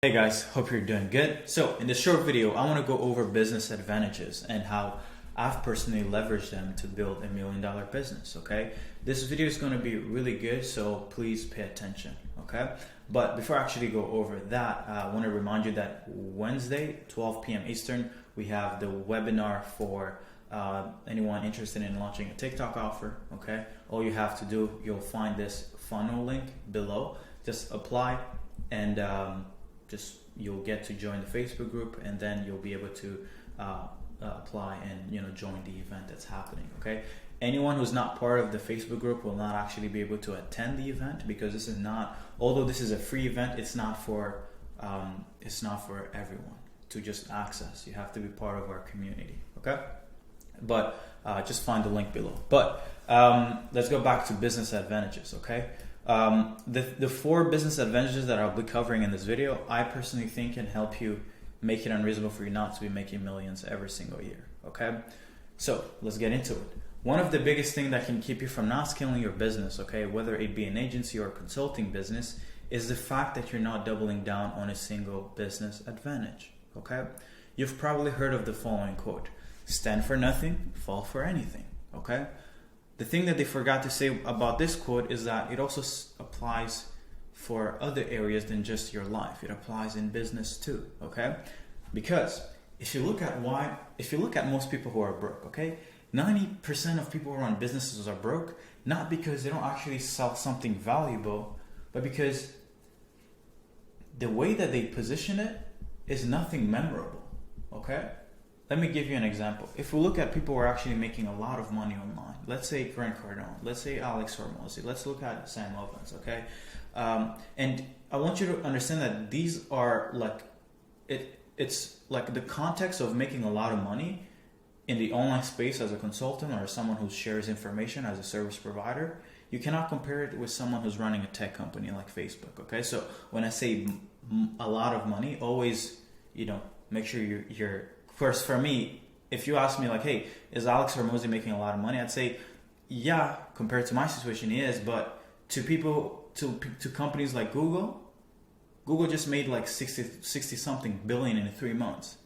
Hey guys, hope you're doing good. So in this short video, I want to go over business advantages and how I've personally leveraged them to build $1 million business, okay? This video is going to be really good, so please pay attention, okay? But before I actually go over that, I want to remind you that Wednesday, 12 p.m. Eastern, we have the webinar for anyone interested in launching a TikTok offer, okay? All you have to do, you'll find this funnel link below. Just apply and you'll get to join the Facebook group, and then you'll be able to apply and join the event that's happening. Okay, anyone who's not part of the Facebook group will not actually be able to attend the event, because this is not, although this is a free event, it's not for everyone to just access. You have to be part of our community. Okay, but just find the link below. But let's go back to business advantages. Okay. The 4 business advantages that I'll be covering in this video, I personally think can help you make it unreasonable for you not to be making millions every single year. Okay, so let's get into it. One of the biggest things that can keep you from not scaling your business, okay, whether it be an agency or a consulting business, is the fact that you're not doubling down on a single business advantage. Okay, you've probably heard of the following quote: "Stand for nothing, fall for anything." Okay. The thing that they forgot to say about this quote is that it also applies for other areas than just your life. It applies in business too, okay? Because if you look at most people who are broke, okay? 90% of people who run businesses are broke, not because they don't actually sell something valuable, but because the way that they position it is nothing memorable, okay? Let me give you an example. If we look at people who are actually making a lot of money online, let's say Grant Cardone, let's say Alex Hormozi, let's look at Sam Ovens, okay? And I want you to understand that these are like, it's like the context of making a lot of money in the online space as a consultant or someone who shares information as a service provider. You cannot compare it with someone who's running a tech company like Facebook, okay? So when I say a lot of money, always, make sure you're First, for me, if you ask me like, hey, is Alex Hormozi making a lot of money? I'd say, yeah, compared to my situation, he is. But to people, to companies like Google just made like 60 something billion in 3 months.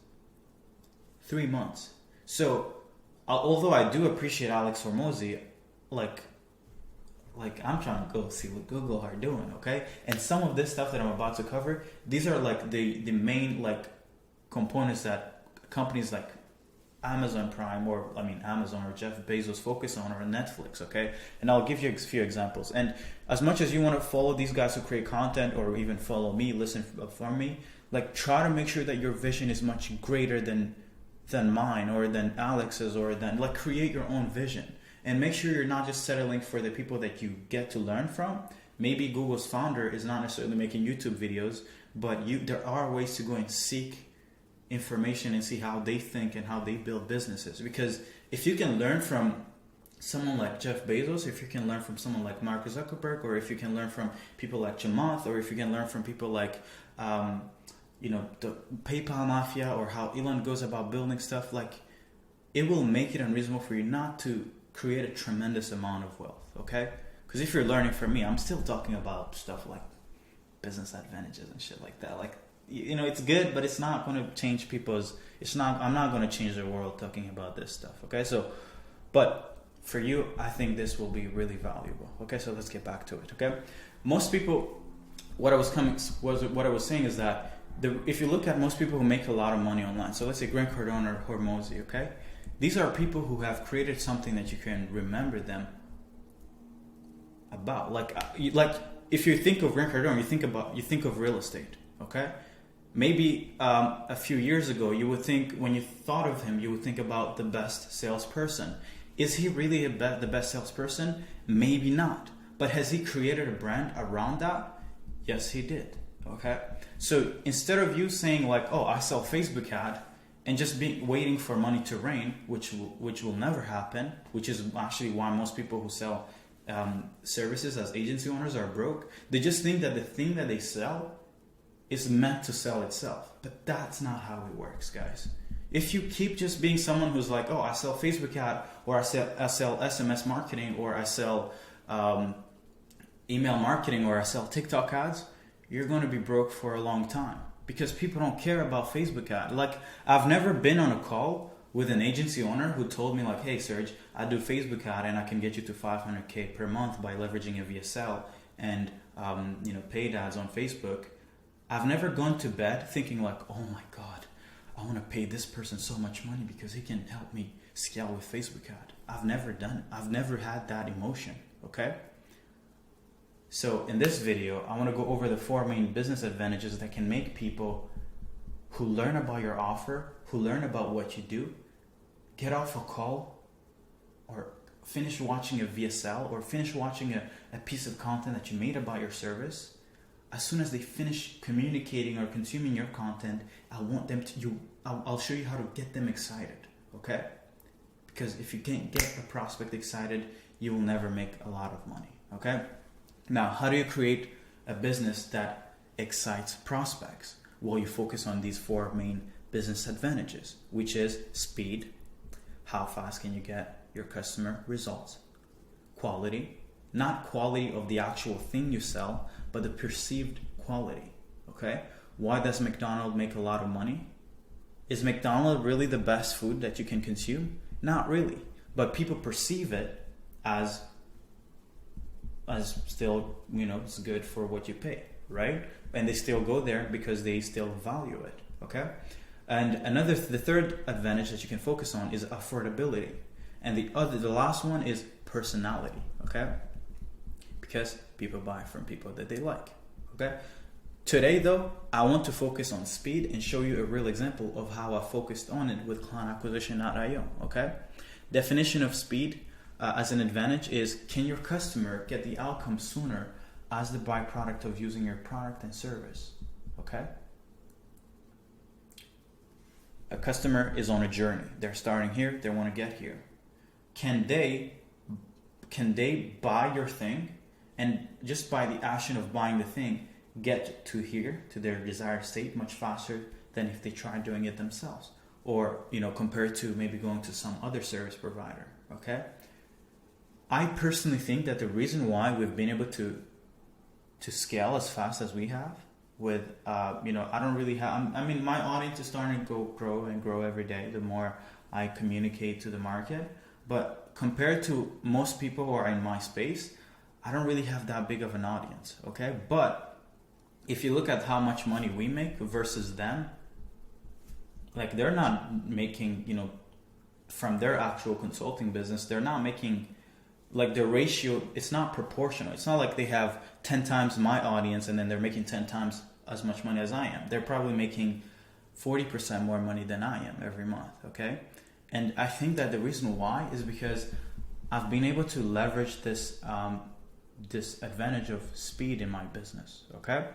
3 months. So, although I do appreciate Alex Hormozi, like I'm trying to go see what Google are doing, okay? And some of this stuff that I'm about to cover, these are like the main like components that companies like Amazon Prime Amazon or Jeff Bezos focus on, or Netflix, okay? And I'll give you a few examples. And as much as you want to follow these guys who create content, or even follow me, listen from me, like try to make sure that your vision is much greater than mine or than Alex's, or than like create your own vision. And make sure you're not just settling for the people that you get to learn from. Maybe Google's founder is not necessarily making YouTube videos, but there are ways to go and seek information and see how they think and how they build businesses. Because if you can learn from someone like Jeff Bezos, if you can learn from someone like Mark Zuckerberg, or if you can learn from people like Chamath, or if you can learn from people like the PayPal mafia, or how Elon goes about building stuff, like it will make it unreasonable for you not to create a tremendous amount of wealth, okay? Because if you're learning from me, I'm still talking about stuff like business advantages and shit like that. Like, it's good, but it's not going to change I'm not going to change the world talking about this stuff, okay? So, but for you, I think this will be really valuable, okay? So let's get back to it, okay? Most people, what I was saying is that if you look at most people who make a lot of money online, so let's say Grant Cardone or Hormozi, okay? These are people who have created something that you can remember them about. Like if you think of Grant Cardone, you think of real estate, okay? Maybe a few years ago, when you thought of him, you would think about the best salesperson. Is he really the best salesperson? Maybe not. But has he created a brand around that? Yes, he did. Okay. So instead of you saying like, oh, I sell Facebook ad, and just waiting for money to rain, which will never happen, which is actually why most people who sell services as agency owners are broke. They just think that the thing that they sell is meant to sell itself. But that's not how it works, guys. If you keep just being someone who's like, oh, I sell Facebook ad, or I sell SMS marketing, or I sell email marketing, or I sell TikTok ads, you're going to be broke for a long time. because people don't care about Facebook ad. Like, I've never been on a call with an agency owner who told me like, hey Serge, I do Facebook ad and I can get you to 500K per month by leveraging a VSL and paid ads on Facebook. I've never gone to bed thinking like, oh my God, I want to pay this person so much money because he can help me scale with Facebook ad. I've never done it. I've never had that emotion, okay? So in this video, I want to go over the 4 main business advantages that can make people who learn about your offer, who learn about what you do, get off a call or finish watching a VSL or finish watching a piece of content that you made about your service. As soon as they finish communicating or consuming your content, I want them to, I'll show you how to get them excited, okay? Because if you can't get a prospect excited, you will never make a lot of money, okay? Now, how do you create a business that excites prospects? Well, you focus on these 4 main business advantages, which is speed. How fast can you get your customer results? Quality, not quality of the actual thing you sell, but the perceived quality, okay? Why does McDonald's make a lot of money? Is McDonald's really the best food that you can consume? Not really, but people perceive it as still, it's good for what you pay, right? And they still go there because they still value it, okay? And the third advantage that you can focus on is affordability. And the last one is personality, okay? Because people buy from people that they like, okay? Today though, I want to focus on speed and show you a real example of how I focused on it with clientacquisition.io, okay? Definition of speed as an advantage is, can your customer get the outcome sooner as the byproduct of using your product and service, okay? A customer is on a journey. They're starting here, they want to get here. Can they buy your thing and just by the action of buying the thing, get to here, to their desired state much faster than if they tried doing it themselves? Or, compared to maybe going to some other service provider, okay? I personally think that the reason why we've been able to scale as fast as we have with, I don't really have, my audience is starting to grow every day the more I communicate to the market. But compared to most people who are in my space, I don't really have that big of an audience, okay? But if you look at how much money we make versus them, like they're not making, from their actual consulting business, they're not making, like the ratio, it's not proportional. It's not like they have 10 times my audience and then they're making 10 times as much money as I am. They're probably making 40% more money than I am every month, okay? And I think that the reason why is because I've been able to leverage this advantage of speed in my business, okay?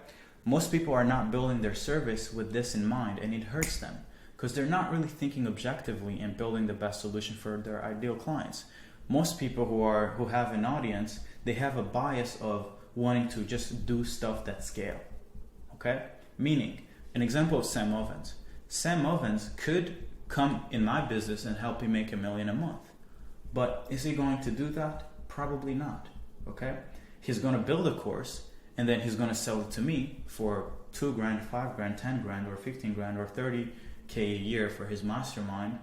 Most people are not building their service with this in mind, and it hurts them because they're not really thinking objectively and building the best solution for their ideal clients. Most people who have an audience, they have a bias of wanting to just do stuff that scale, okay? Meaning, an example of Sam Ovens. Sam Ovens could come in my business and help me make $1 million a month. But is he going to do that? Probably not, okay? He's going to build a course and then he's going to sell it to me for $2,000, $5,000, $10,000, or $15,000, or $30K a year for his mastermind.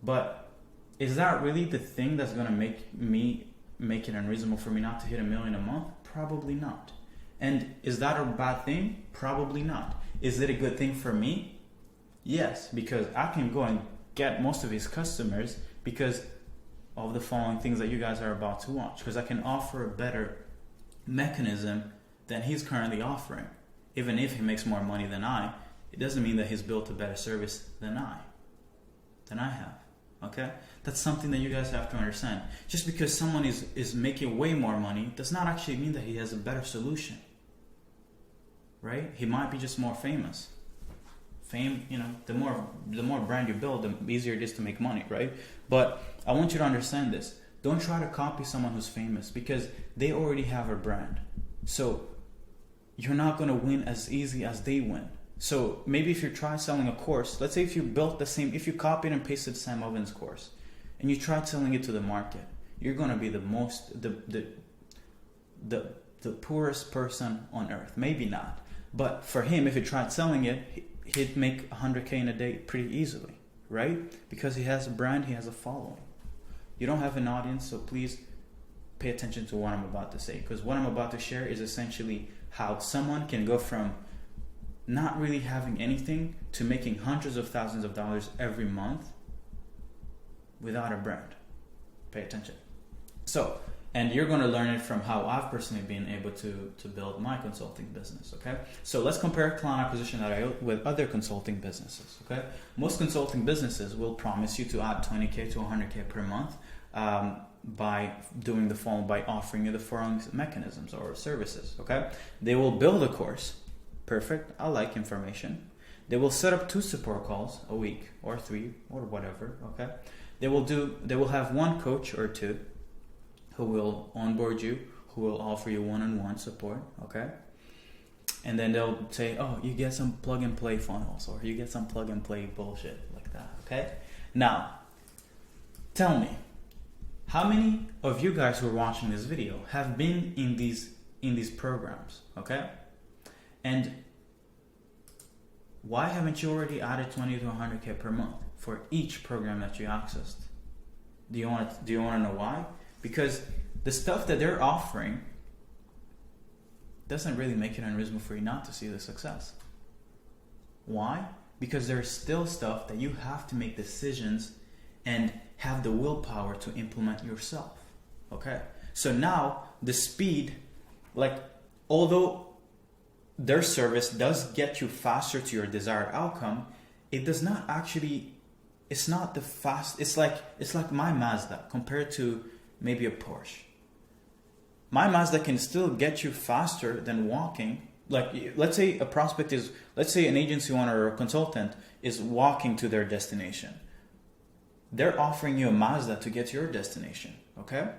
But is that really the thing that's going to make it unreasonable for me not to hit $1 million a month? Probably not. And is that a bad thing? Probably not. Is it a good thing for me? Yes, because I can go and get most of his customers because of the following things that you guys are about to watch. Because I can offer a better mechanism than he's currently offering. Even if he makes more money than I, it doesn't mean that he's built a better service than I have. Okay? That's something that you guys have to understand. Just because someone is making way more money does not actually mean that he has a better solution. Right? He might be just more famous. Fame, the more brand you build, the easier it is to make money, right? But I want you to understand this. Don't try to copy someone who's famous because they already have a brand. So you're not going to win as easy as they win. So maybe if you try selling a course, let's say if you copied and pasted Sam Ovens' course and you tried selling it to the market, you're going to be the poorest person on earth. Maybe not. But for him, if he tried selling it, he'd make 100K in a day pretty easily, right? Because he has a brand, he has a following. You don't have an audience, so please pay attention to what I'm about to say, because what I'm about to share is essentially how someone can go from not really having anything to making hundreds of thousands of dollars every month without a brand. Pay attention. So, and you're going to learn it from how I've personally been able to build my consulting business, okay? So let's compare client acquisition with other consulting businesses, okay? Most consulting businesses will promise you to add 20K to 100K per month by doing the following, by offering you the following mechanisms or services, okay? They will build a course. Perfect. I like information. They will set up 2 support calls a week or 3 or whatever, okay? They will have 1 coach or 2 who will onboard you, who will offer you one-on-one support, okay? And then they'll say, oh, you get some plug-and-play funnels, or you get some plug-and-play bullshit like that, okay? Now, tell me, how many of you guys who are watching this video have been in these programs, okay? And why haven't you already added 20 to 100K per month for each program that you accessed? Do you want to know why? Because the stuff that they're offering doesn't really make it unreasonable for you not to see the success. Why? Because there's still stuff that you have to make decisions and have the willpower to implement yourself. Okay? So now the speed, like, although their service does get you faster to your desired outcome, it does not actually, it's not the fast, it's like my Mazda compared to maybe a Porsche. My Mazda can still get you faster than walking. Like, let's say a prospect is, let's say an agency owner or a consultant is walking to their destination. They're offering you a Mazda to get to your destination, okay?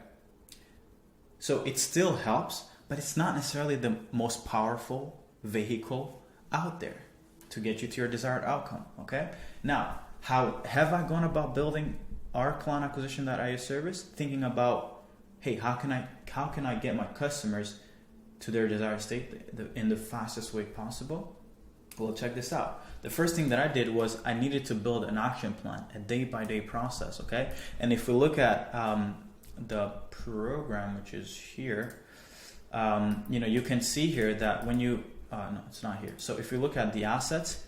So it still helps, but it's not necessarily the most powerful vehicle out there to get you to your desired outcome, okay? Now, how have I gone about building our client acquisition that I service? Thinking about, hey, how can I get my customers to their desired state in the fastest way possible? Well, check this out. The first thing that I did was I needed to build an action plan, a day-by-day process, okay? And if we look at the program, which is here, you can see here that when you, no, it's not here. So if you look at the assets,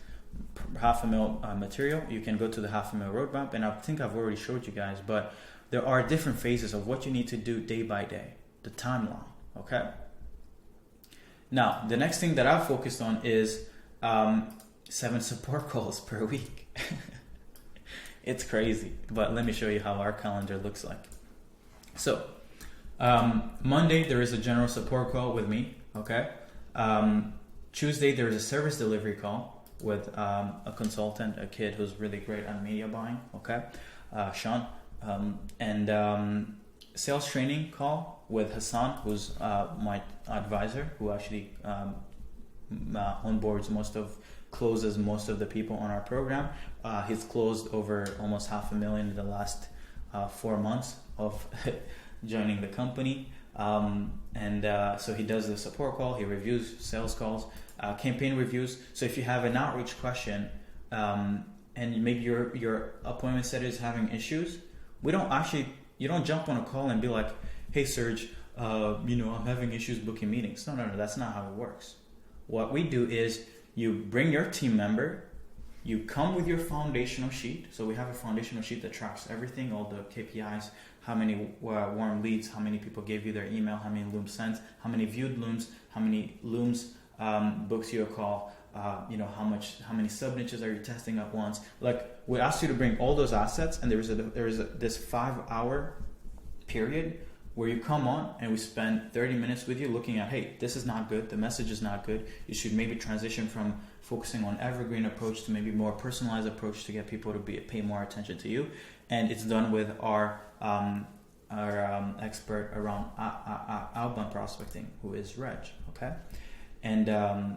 $500,000 material, you can go to the $500,000 roadmap, and I think I've already showed you guys, but there are different phases of what you need to do day by day, the timeline, okay? Now, the next thing that I've focused on is 7 support calls per week. It's crazy, but let me show you how our calendar looks like. So, Monday, there is a general support call with me, okay? Tuesday, there is a service delivery call with a consultant, a kid who's really great at media buying, okay? Sean. And sales training call with Hassan, who's my advisor, who actually onboards closes most of the people on our program. He's closed over almost $500,000 in the last 4 months of joining the company. So he does the support call, he reviews sales calls, campaign reviews. So if you have an outreach question and maybe your appointment setter is having issues, you don't jump on a call and be like, hey Serge, I'm having issues booking meetings. No, that's not how it works. What we do is you bring your team member, you come with your foundational sheet. So we have a foundational sheet that tracks everything, all the KPIs, how many warm leads, how many people gave you their email, how many looms sent, how many viewed looms, how many looms books you a call, how many sub niches are you testing at once. Like, we ask you to bring all those assets, and there is this 5-hour period where you come on and we spend 30 minutes with you looking at, hey, this is not good, the message is not good, you should maybe transition from focusing on evergreen approach to maybe more personalized approach to get people to pay more attention to you. And it's done with our expert around outbound prospecting, who is Reg, okay? And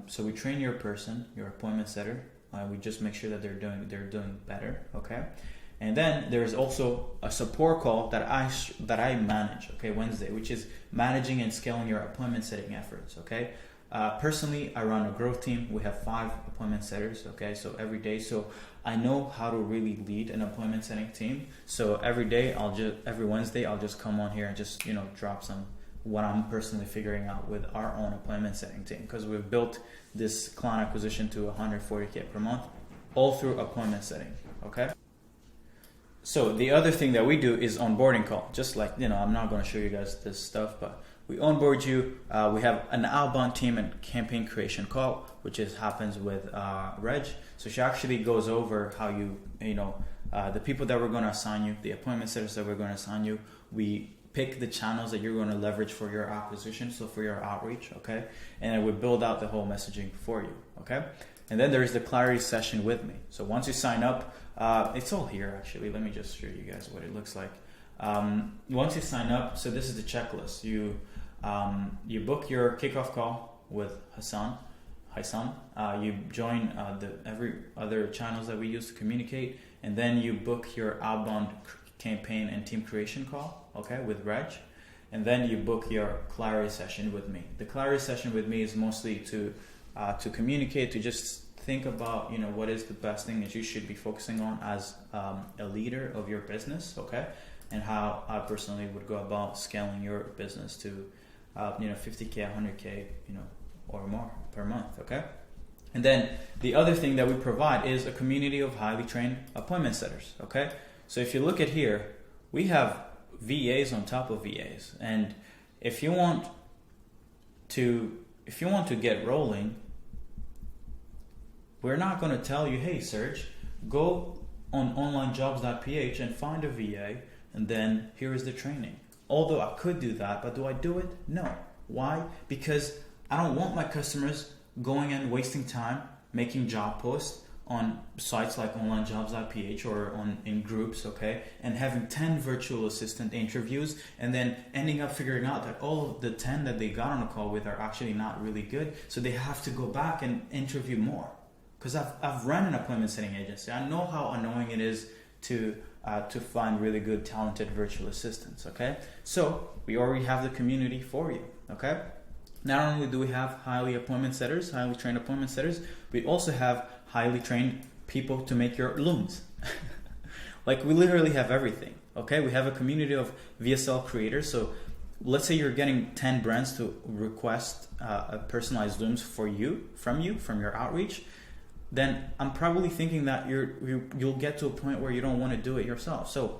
so we train your person, your appointment setter. We just make sure that they're doing better, okay? And then there's also a support call that I manage, okay, Wednesday, which is managing and scaling your appointment setting efforts, okay? Personally, I run a growth team. We have 5 appointment setters, okay, so every day. So I know how to really lead an appointment setting team. So every Wednesday, I'll just come on here and just, drop some what I'm personally figuring out with our own appointment setting team, because we've built this client acquisition to 140K per month, all through appointment setting, okay? So the other thing that we do is onboarding call. Just like, I'm not going to show you guys this stuff, but we onboard you. We have an outbound team and campaign creation call, which happens with Reg. So she actually goes over how the people that we're going to assign you, the appointment setters that we're going to assign you. We pick the channels that you're going to leverage for your acquisition, so for your outreach, okay? And then we build out the whole messaging for you, okay? And then there's the clarity session with me. So once you sign up, it's all here actually. Let me just show you guys what it looks like. Once you sign up, so this is the checklist. You book your kickoff call with Hassan. You join every other channels that we use to communicate, and then you book your outbound campaign and team creation call, okay, with Reg, and then you book your clarity session with me. The clarity session with me is mostly to communicate, to just think about what is the best thing that you should be focusing on as a leader of your business, okay, and how I personally would go about scaling your business to 50K, 100K, or more per month, okay? And then the other thing that we provide is a community of highly trained appointment setters, okay? So if you look at here, we have VAs on top of VAs, and if you want to get rolling, we're not going to tell you, hey Serge, go on onlinejobs.ph and find a VA, and then here is the training. Although I could do that, but do I do it? No. Why? Because I don't want my customers going and wasting time making job posts on sites like onlinejobs.ph or in groups, okay, and having 10 virtual assistant interviews and then ending up figuring out that all of the 10 that they got on a call with are actually not really good, so they have to go back and interview more. Because I've run an appointment setting agency. I know how annoying it is to find really good, talented virtual assistants, okay? So we already have the community for you, okay? Not only do we have highly trained appointment setters, we also have highly trained people to make your looms. Like, we literally have everything, okay? We have a community of VSL creators. So let's say you're getting 10 brands to request a personalized looms from your outreach. Then I'm probably thinking that you'll get to a point where you don't want to do it yourself. So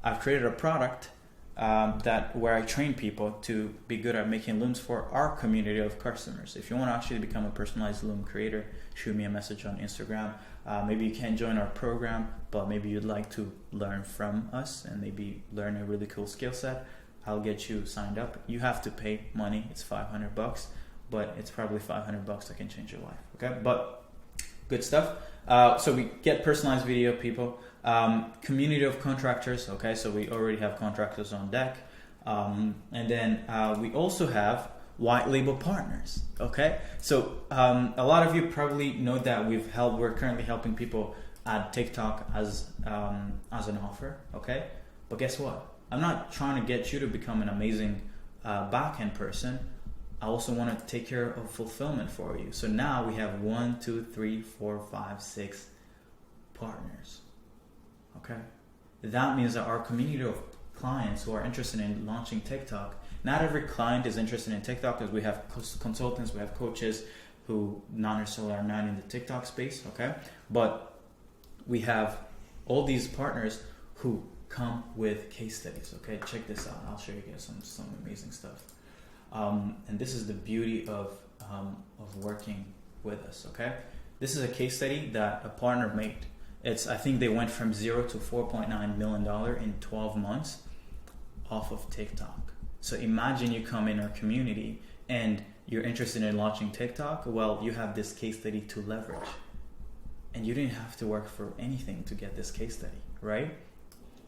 I've created a product where I train people to be good at making looms for our community of customers. If you want to actually become a personalized loom creator, shoot me a message on Instagram. Maybe you can't join our program, but maybe you'd like to learn from us and maybe learn a really cool skill set. I'll get you signed up. You have to pay money. It's $500, but it's probably $500 that can change your life. Okay, but good stuff. So we get personalized video people, community of contractors. Okay, so we already have contractors on deck, and then we also have white label partners. Okay, so a lot of you probably know that we're currently helping people add TikTok as an offer. Okay, but guess what? I'm not trying to get you to become an amazing back-end person. I also want to take care of fulfillment for you. So now we have 1, 2, 3, 4, 5, 6 partners. Okay, that means that our community of clients who are interested in launching TikTok. Not every client is interested in TikTok, because we have consultants, we have coaches who not necessarily are not in the TikTok space. Okay, but we have all these partners who come with case studies. Okay, check this out. I'll show you guys some amazing stuff. And this is the beauty of working with us. Okay, this is a case study that a partner made. I think they went from 0 to $4.9 million in 12 months off of TikTok. So imagine you come in our community and you're interested in launching TikTok. Well, you have this case study to leverage, and you didn't have to work for anything to get this case study, right?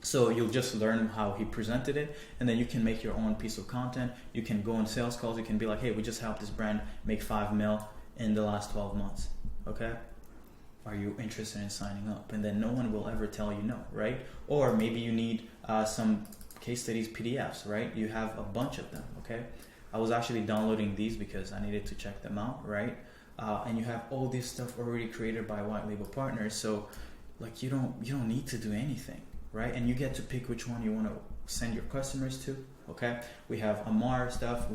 So you'll just learn how he presented it, and then you can make your own piece of content. You can go on sales calls. You can be like, hey, we just helped this brand make 5 mil in the last 12 months. Okay? Are you interested in signing up? And then no one will ever tell you no, right? Or maybe you need some case studies PDFs, right? You have a bunch of them, okay? I was actually downloading these because I needed to check them out, right? And you have all this stuff already created by white label partners, so like you don't need to do anything, right? And you get to pick which one you want to send your customers to. Okay, we have Amar stuff,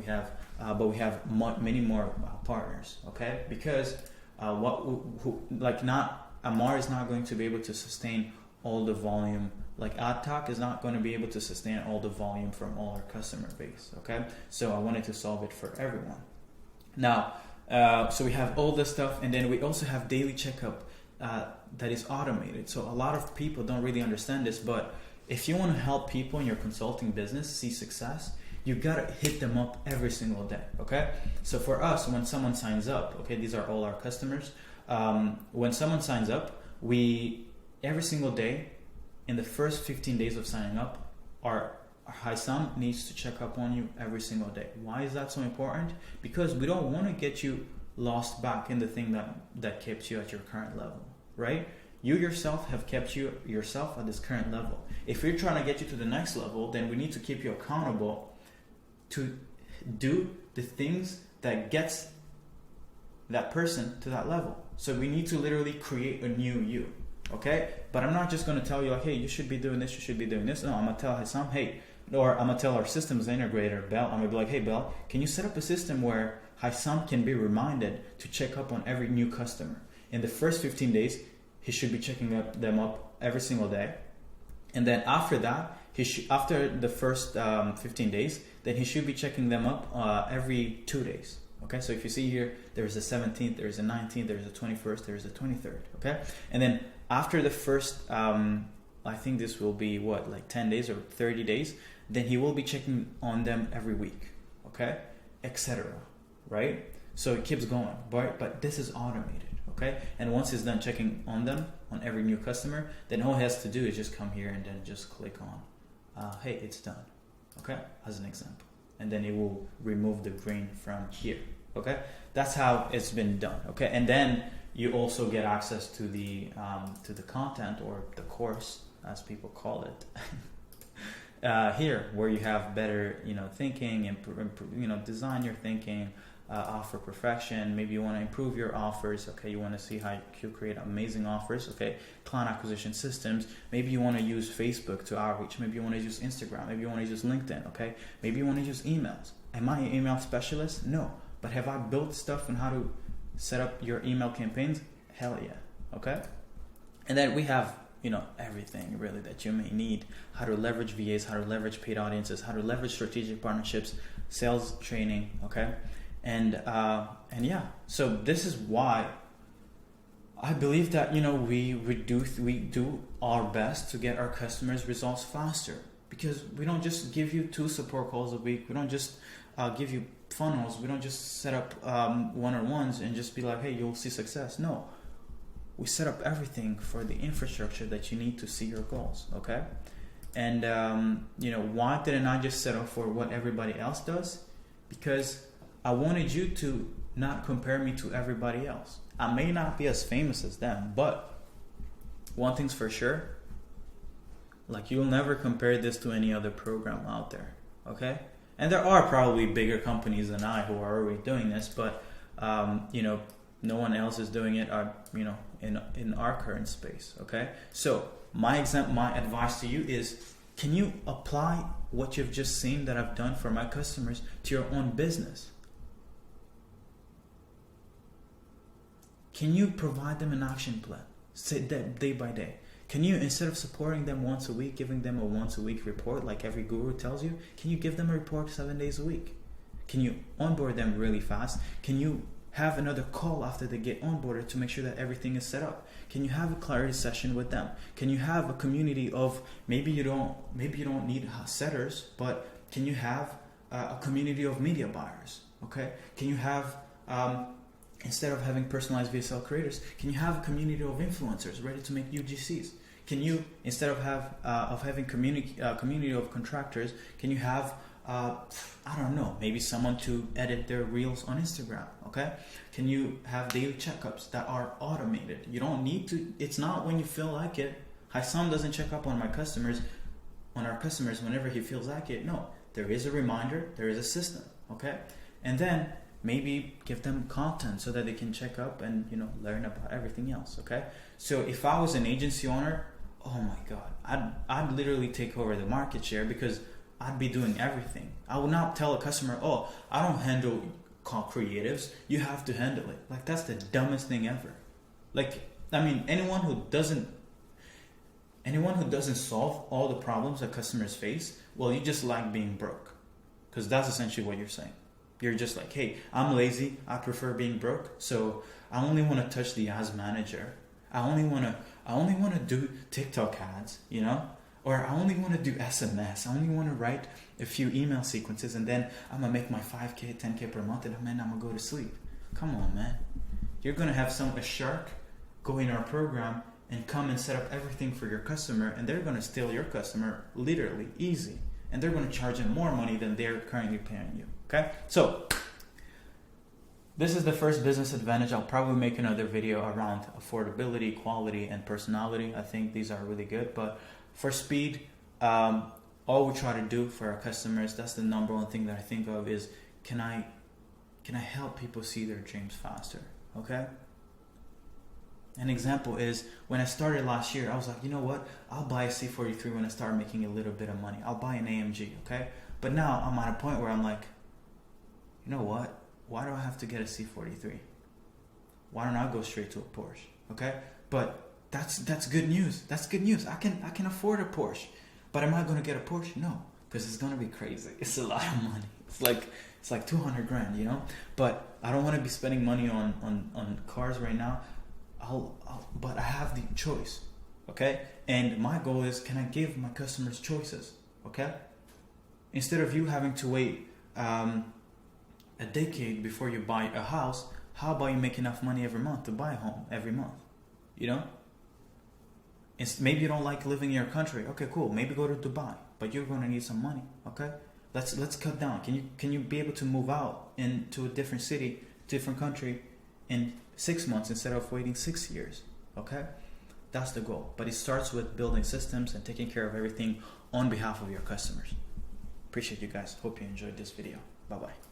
but we have many more partners. Okay, because Amar is not going to be able to sustain all the volume. Like AdTalk is not going to be able to sustain all the volume from all our customer base. Okay, so I wanted to solve it for everyone. Now, so we have all this stuff, and then we also have daily checkup that is automated. So a lot of people don't really understand this, but if you want to help people in your consulting business see success, you gotta hit them up every single day. Okay, so for us, when someone signs up, okay, these are all our customers. When someone signs up, we every single day in the first 15 days of signing up, our Haisam needs to check up on you every single day. Why is that so important? Because we don't want to get you lost back in the thing that kept you at your current level, right? You yourself have kept yourself at this current level. If we're trying to get you to the next level, then we need to keep you accountable to do the things that gets that person to that level. So we need to literally create a new you, okay? But I'm not just going to tell you, like, hey, you should be doing this, you should be doing this. No, I'm going to tell Haisam, hey, or I'm going to tell our systems integrator, Bell, I'm going to be like, hey, Bell, can you set up a system where Haisam can be reminded to check up on every new customer? In the first 15 days, he should be checking them up every single day. And then after that, after the first 15 days, then he should be checking them up every 2 days. Okay, so if you see here, there is a 17th, there is a 19th, there is a 21st, there is a 23rd. Okay, and then after the first, I think this will be like 10 days or 30 days, then he will be checking on them every week. Okay, etc. Right? So it keeps going, but this is automated. Okay, and once he's done checking on them, on every new customer, then all he has to do is just come here and then just click on, hey, it's done. Okay, as an example, and then it will remove the green from here. Okay, that's how it's been done. Okay, and then you also get access to the content, or the course, as people call it, here, where you have better, thinking, and design your thinking. Offer perfection. Maybe you want to improve your offers. Okay, you want to see how you create amazing offers. Okay, client acquisition systems. Maybe you want to use Facebook to outreach. Maybe you want to use Instagram. Maybe you want to use LinkedIn. Okay, maybe you want to use emails. Am I an email specialist? No, but have I built stuff on how to set up your email campaigns? Hell yeah. Okay, and then we have everything really that you may need. How to leverage VAs, how to leverage paid audiences, how to leverage strategic partnerships, sales training. Okay. And yeah, so this is why I believe that we do our best to get our customers results faster, because we don't just give you 2 support calls a week. We don't just give you funnels. We don't just set up one-on-ones and just be like, hey, you'll see success. No, we set up everything for the infrastructure that you need to see your goals. Okay, and why didn't I just settle for what everybody else does? Because I wanted you to not compare me to everybody else. I may not be as famous as them, but one thing's for sure, like, you'll never compare this to any other program out there, okay? And there are probably bigger companies than I who are already doing this, but no one else is doing it, in our current space, okay? So my advice to you is, can you apply what you've just seen that I've done for my customers to your own business? Can you provide them an action plan, day by day? Can you, instead of supporting them once a week, giving them a once a week report like every guru tells you, can you give them a report 7 days a week? Can you onboard them really fast? Can you have another call after they get onboarded to make sure that everything is set up? Can you have a clarity session with them? Can you have a community of, maybe you don't need setters, but can you have a community of media buyers? Okay? Can you have instead of having personalized VSL creators, can you have a community of influencers ready to make UGCs? Can you, instead of having community of contractors, can you have maybe someone to edit their reels on Instagram? Okay, can you have daily checkups that are automated? You don't need to. It's not when you feel like it. Haisam doesn't check up on our customers whenever he feels like it. No, there is a reminder. There is a system. okay? And then maybe give them content so that they can check up and, you know, learn about everything else, okay? So if I was an agency owner, oh my God, I'd literally take over the market share because I'd be doing everything. I would not tell a customer, oh, I don't handle creatives, you have to handle it. Like, that's the dumbest thing ever. Like, I mean, anyone who doesn't solve all the problems that customers face, well, you just like being broke. Because that's essentially what you're saying. You're just like, hey, I'm lazy, I prefer being broke, so I only want to touch the ads manager. I only want to do TikTok ads, you know? Or I only want to do SMS. I only want to write a few email sequences, and then I'm going to make my 5K, 10K per month, and then I'm going to go to sleep. Come on, man. You're going to have a shark go in our program and come and set up everything for your customer, and they're going to steal your customer literally easy. And they're going to charge them more money than they're currently paying you. Okay? So, this is the first business advantage. I'll probably make another video around affordability, quality, and personality. I think these are really good. But for speed, all we try to do for our customers, that's the number one thing that I think of is, can I help people see their dreams faster? Okay? An example is when I started last year, I was like, you know what? I'll buy a C43 when I start making a little bit of money. I'll buy an AMG, okay? But now I'm at a point where I'm like, you know what? Why do I have to get a C43? Why don't I go straight to a Porsche, okay? But that's good news. That's good news. I can afford a Porsche. But am I going to get a Porsche? No, because it's going to be crazy. It's a lot of money. It's like 200 grand, you know? But I don't want to be spending money on cars right now. But I have the choice, okay? And my goal is, can I give my customers choices, okay? Instead of you having to wait a decade before you buy a house, how about you make enough money every month to buy a home every month, you know? Maybe you don't like living in your country. Okay, cool. Maybe go to Dubai, but you're going to need some money, okay? Let's cut down. Can you be able to move out into a different city, different country in 6 months instead of waiting 6 years, okay? That's the goal. But it starts with building systems and taking care of everything on behalf of your customers. Appreciate you guys. Hope you enjoyed this video. Bye-bye.